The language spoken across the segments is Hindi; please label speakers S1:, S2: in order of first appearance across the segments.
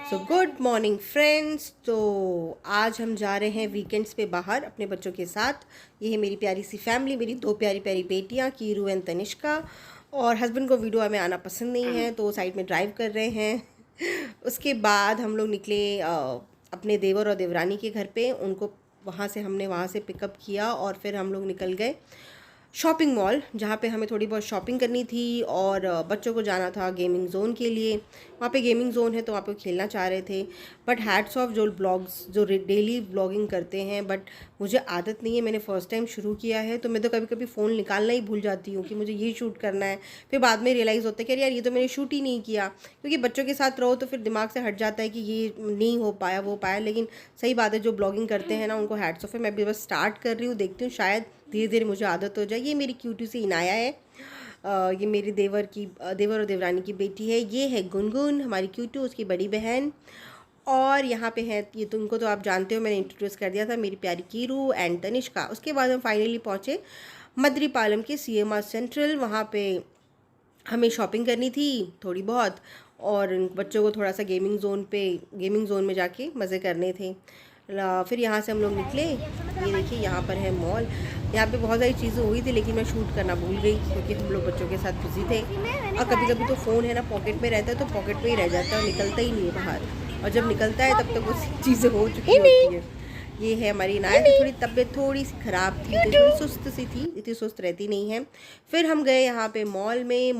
S1: So good morning friends. तो आज हम जा रहे हैं वीकेंड्स पे बाहर अपने बच्चों के साथ। ये है मेरी प्यारी सी फैमिली, मेरी दो प्यारी प्यारी बेटियां कीरू एंड तनिष्का। और हस्बैंड को वीडियो में आना पसंद नहीं है तो साइड में ड्राइव कर रहे हैं। उसके बाद हम लोग निकले अपने देवर और देवरानी के घर पे। उनको हमने वहाँ से पिकअप किया और फिर हम लोग निकल गए शॉपिंग मॉल, जहाँ पे हमें थोड़ी बहुत शॉपिंग करनी थी और बच्चों को जाना था गेमिंग जोन के लिए। वहाँ पे गेमिंग जोन है तो वहाँ पे खेलना चाह रहे थे। बट हैट्स ऑफ जो ब्लॉग्स जो डेली ब्लॉगिंग करते हैं, बट मुझे आदत नहीं है, मैंने फ़र्स्ट टाइम शुरू किया है तो मैं तो कभी कभी फ़ोन निकालना ही भूल जाती हूँ कि मुझे ये शूट करना है। फिर बाद में रियलाइज़ होता है कि यार ये तो मैंने शूट ही नहीं किया, क्योंकि बच्चों के साथ रहो तो फिर दिमाग से हट जाता है कि ये नहीं हो पाया वो पाया। लेकिन सही बात है, जो ब्लॉगिंग करते हैं ना उनको हैट्स ऑफ है। मैं भी बस स्टार्ट कर रही हूँ, देखती हूँ शायद धीरे धीरे मुझे आदत हो जाए। ये मेरी क्यूटी सी इनाया है। ये मेरी देवर और देवरानी की बेटी है। ये है गुनगुन, हमारी क्यूटू, उसकी बड़ी बहन। और यहाँ पे है, ये तुमको तो आप जानते हो, मैंने इंट्रोड्यूस कर दिया था, मेरी प्यारी कीरू एंड तनिष्का। उसके बाद हम फाइनली पहुँचे मद्रीपालम के CMR सेंट्रल। वहाँ पे हमें शॉपिंग करनी थी थोड़ी बहुत, और बच्चों को थोड़ा सा गेमिंग जोन में जाके मज़े करने थे। फिर यहाँ से हम लोग निकले। ये देखिए यहाँ पर है मॉल। यहाँ पे बहुत सारी चीज़ें हुई थी लेकिन मैं शूट करना भूल गई क्योंकि हम लोग बच्चों के साथ बिजी थे। और कभी कभी तो फ़ोन है ना पॉकेट में रहता है तो पॉकेट में ही रह जाता है और निकलता ही नहीं है बाहर। और जब निकलता है तब तक वो चीज़ें हो चुकी होती है। ये है हमारी नाया की थोड़ी तबीयत थोड़ी सी ख़राब थी, तो थोड़ी सुस्त सी थी, इतनी सुस्त रहती नहीं है। फिर हम गए यहाँ पे मॉल में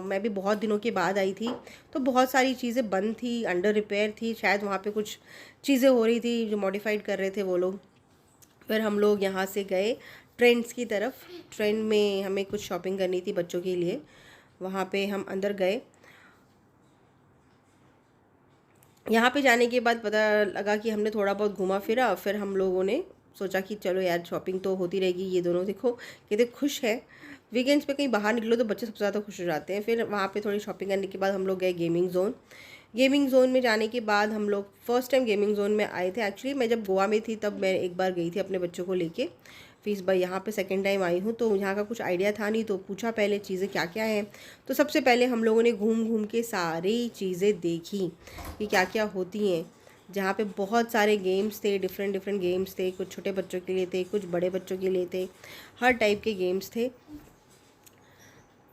S1: मैं भी बहुत दिनों के बाद आई थी तो बहुत सारी चीज़ें बंद थी, अंडर रिपेयर थी। शायद वहाँ पे कुछ चीज़ें हो रही थी जो मॉडिफाइड कर रहे थे वो लोग। फिर हम लोग यहाँ से गए ट्रेंड्स की तरफ। ट्रेंड में हमें कुछ शॉपिंग करनी थी बच्चों के लिए। वहाँ पे हम अंदर गए। यहाँ पे जाने के बाद पता लगा कि हमने थोड़ा बहुत घूमा फिरा। फिर हम लोगों ने सोचा कि चलो यार शॉपिंग तो होती रहेगी। ये दोनों देखो कितने खुश है। वीकेंड्स पे कहीं बाहर निकलो तो बच्चे सबसे ज़्यादा खुश हो जाते हैं। फिर वहाँ पे थोड़ी शॉपिंग करने के बाद हम लोग गए गेमिंग जोन में जाने के बाद हम लोग फर्स्ट टाइम गेमिंग जोन में आए थे। एक्चुअली मैं जब गोवा में थी तब मैं एक बार गई थी अपने बच्चों को लेके फीस भाई। यहाँ पे सेकंड टाइम आई हूँ तो यहाँ का कुछ आइडिया था नहीं, तो पूछा पहले चीज़ें क्या क्या हैं। तो सबसे पहले हम लोगों ने घूम घूम के सारी चीज़ें देखी कि क्या क्या होती हैं। जहाँ पे बहुत सारे गेम्स थे, डिफरेंट गेम्स थे। कुछ छोटे बच्चों के लिए थे, कुछ बड़े बच्चों के लिए थे, हर टाइप के गेम्स थे।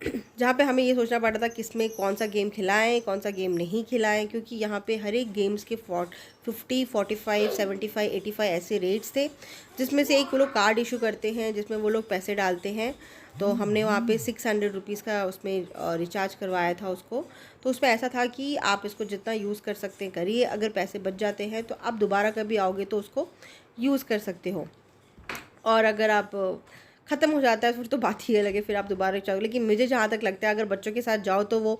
S1: जहाँ पे हमें ये सोचना पड़ा था किस में कौन सा गेम खिलाएं कौन सा गेम नहीं खिलाएं, क्योंकि यहाँ पे हर एक गेम्स के 50, 45, 75, 85 ऐसे रेट्स थे। जिसमें से एक वो लोग कार्ड इशू करते हैं जिसमें वो लोग पैसे डालते हैं। तो हमने वहाँ पे 600 रुपीज़ का उसमें रिचार्ज करवाया था उसको। तो उसमें ऐसा था कि आप इसको जितना यूज़ कर सकते हैं करिए, अगर पैसे बच जाते हैं तो आप दोबारा कभी आओगे तो उसको यूज़ कर सकते हो। और अगर आप ख़त्म हो जाता है फिर तो बात ही अलग है, फिर आप दोबारा चाहोगे। लेकिन मुझे जहाँ तक लगता है अगर बच्चों के साथ जाओ तो वो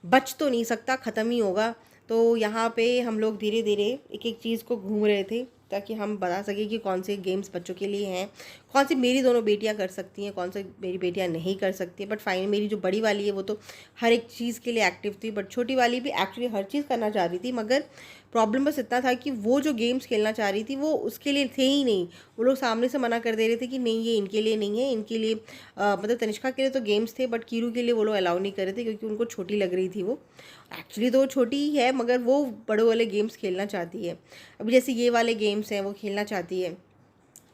S1: बच तो नहीं सकता, ख़त्म ही होगा। तो यहाँ पे हम लोग धीरे धीरे एक एक चीज़ को घूम रहे थे ताकि हम बता सकें कि कौन से गेम्स बच्चों के लिए हैं, कौन सी मेरी दोनों बेटियाँ कर सकती हैं, कौन सी मेरी बेटियाँ नहीं कर सकती। बट फाइनली मेरी जो बड़ी वाली है वो तो हर एक चीज़ के लिए एक्टिव थी, बट छोटी वाली भी एक्चुअली हर चीज़ करना चाह रही थी। मगर प्रॉब्लम बस इतना था कि वो जो गेम्स खेलना चाह रही थी वो उसके लिए थे ही नहीं। वो लोग सामने से मना कर दे रहे थे कि नहीं ये इनके लिए नहीं है, इनके लिए मतलब तनिष्का के लिए तो गेम्स थे बट कीरू के लिए वो लोग अलाउ नहीं कर रहे थे क्योंकि उनको छोटी लग रही थी। वो एक्चुअली तो वो छोटी ही है मगर वो बड़े वाले गेम्स खेलना चाहती है। अभी जैसे ये वाले गेम्स हैं वो खेलना चाहती है,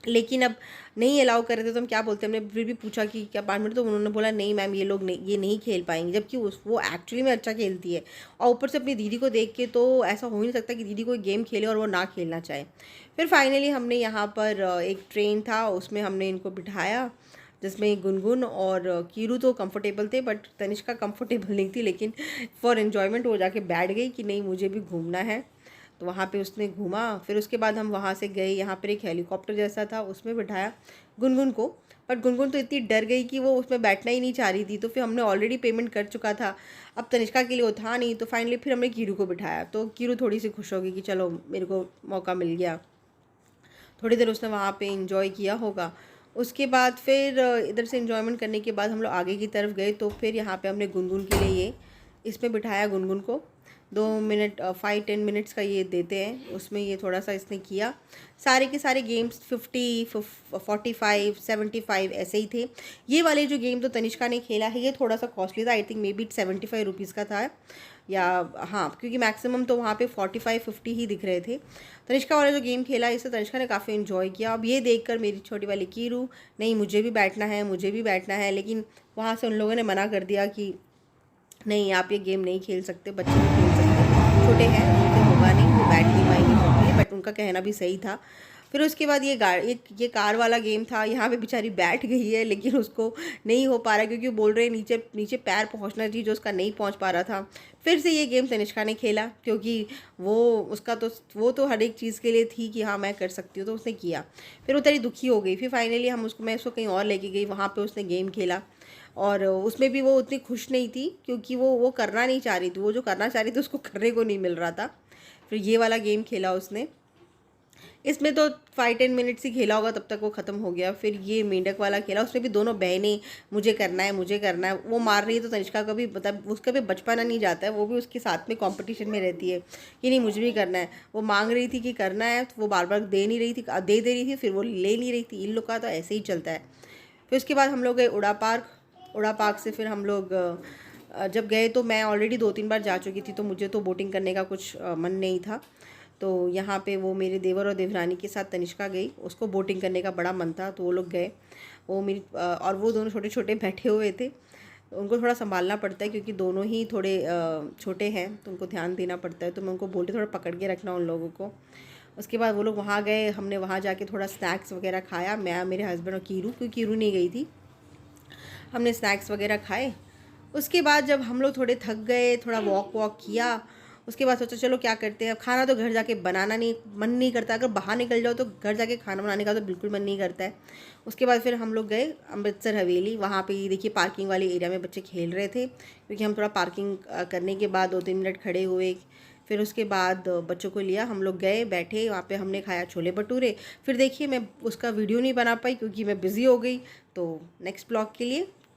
S1: लेकिन अब नहीं अलाउ कर रहे थे तो हम क्या बोलते हैं। हमने फिर भी पूछा कि क्या 5 मिनट, तो उन्होंने बोला नहीं मैम ये लोग नहीं, ये नहीं खेल पाएंगे, जबकि वो एक्चुअली में अच्छा खेलती है। और ऊपर से अपनी दीदी को देख के तो ऐसा हो ही नहीं सकता कि दीदी कोई गेम खेले और वो ना खेलना चाहे। फिर फाइनली हमने यहाँ पर एक ट्रेन था उसमें हमने इनको बिठाया जिसमें गुनगुन और कीरू तो कंफर्टेबल थे बट तनिष्का कंफर्टेबल नहीं थी। लेकिन फॉर एन्जॉयमेंट वो जाके बैठ गई कि नहीं मुझे भी घूमना है। तो वहाँ पे उसने घूमा। फिर उसके बाद हम वहाँ से गए, यहाँ पर एक हेलीकॉप्टर जैसा था उसमें बिठाया गुनगुन को। बट गुनगुन तो इतनी डर गई कि वो उसमें बैठना ही नहीं चाह रही थी। तो फिर हमने ऑलरेडी पेमेंट कर चुका था, अब तनिष्का के लिए वो था नहीं। तो फाइनली फिर हमने कीरू को बिठाया तो कीरू थोड़ी सी खुश हो गई कि चलो मेरे को मौका मिल गया। थोड़ी देर उसने वहाँ पे इंजॉय किया होगा। उसके बाद फिर इधर से इंजॉयमेंट करने के बाद हम लोग आगे की तरफ गए। तो फिर यहाँ पे हमने गुनगुन के लिए ये इसमें बिठाया गुनगुन को। 2 मिनट 5-10 मिनट्स का ये देते हैं, उसमें ये थोड़ा सा इसने किया। सारे के सारे गेम्स 50, 45, 75 ऐसे ही थे। ये वाले जो गेम तो तनिष्का ने खेला है ये थोड़ा सा कॉस्टली था, I think may be 75 rupees का था। या हाँ, क्योंकि मैक्सिमम तो वहाँ पे 45-50 ही दिख रहे थे। तनिष्का वाला जो गेम खेला इससे तनिष्का ने काफ़ी इन्जॉय किया। अब ये देखकर मेरी छोटी वाली कीरू, नहीं मुझे भी बैठना है, मुझे भी बैठना है, लेकिन वहाँ से उन लोगों ने मना कर दिया कि नहीं आप ये गेम नहीं खेल सकते, बच्चे नहीं खेल सकते, छोटे हैं, उनसे होगा नहीं, वो बैठ नहीं पाएंगे प्रॉपर्ली। बट उनका कहना भी सही था। फिर उसके बाद ये कार वाला गेम था। यहाँ पे बेचारी बैठ गई है लेकिन उसको नहीं हो पा रहा क्योंकि वो बोल रहे हैं नीचे नीचे पैर पहुँचना चाहिए, जो उसका नहीं पहुँच पा रहा था। फिर से ये गेम तनिष्का ने खेला क्योंकि वो तो हर एक चीज़ के लिए थी कि हाँ मैं कर सकती हूँ, तो उसने किया। फिर वो तेरी दुखी हो गई। फिर फाइनली मैं उसको कहीं और लेके गई, वहाँ पर उसने गेम खेला और उसमें भी वो उतनी खुश नहीं थी क्योंकि वो करना नहीं चाह रही थी। वो जो करना चाह रही थी उसको करने को नहीं मिल रहा था। फिर ये वाला गेम खेला उसने। इसमें तो 5-10 मिनट्स ही खेला होगा, तब तक वो ख़त्म हो गया। फिर ये मेंढक वाला खेला, उसमें भी दोनों बहनें मुझे करना है, मुझे करना है, वो मार रही है तो तनिष्का का भी मतलब उसका भी बचपना नहीं जाता है, वो भी उसके साथ में कंपटीशन में रहती है कि नहीं मुझे भी करना है। वो मांग रही थी कि करना है तो वो बार बार दे नहीं रही थी, दे रही थी, फिर वो ले नहीं रही थी। इन लोग का तो ऐसे ही चलता है। फिर उसके बाद हम लोग गए उड़ा पार्क से फिर हम लोग जब गए तो मैं ऑलरेडी 2-3 बार जा चुकी थी, तो मुझे तो बोटिंग करने का कुछ मन नहीं था। तो यहाँ पे वो मेरे देवर और देवरानी के साथ तनिष्का गई, उसको बोटिंग करने का बड़ा मन था तो वो लोग गए। और वो दोनों छोटे छोटे बैठे हुए थे, उनको थोड़ा संभालना पड़ता है क्योंकि दोनों ही थोड़े छोटे हैं, तो उनको ध्यान देना पड़ता है। तो मैं उनको बोलती थोड़ा पकड़ के रखना उन लोगों को। उसके बाद वो लोग वहाँ गए, हमने वहाँ जाके थोड़ा स्नैक्स वगैरह खाया, मैं मेरे हस्बैंड और कीरू, क्योंकि कीरू नहीं गई थी। हमने स्नैक्स वगैरह खाए। उसके बाद जब हम लोग थोड़े थक गए, थोड़ा वॉक किया, उसके बाद सोचा चलो क्या करते हैं। अब खाना तो घर जाके बनाना नहीं मन नहीं करता, अगर बाहर निकल जाओ तो घर जाके खाना बनाने का तो बिल्कुल मन नहीं करता है। उसके बाद फिर हम लोग गए अमृतसर हवेली। वहाँ पे देखिए पार्किंग वाले एरिया में बच्चे खेल रहे थे, क्योंकि हम थोड़ा पार्किंग करने के बाद 2-3 मिनट खड़े हुए। फिर उसके बाद बच्चों को लिया, हम लोग गए बैठे, वहाँ पे हमने खाया छोले भटूरे। फिर देखिए मैं उसका वीडियो नहीं बना पाई क्योंकि मैं बिज़ी हो गई। तो नेक्स्ट ब्लॉग के लिए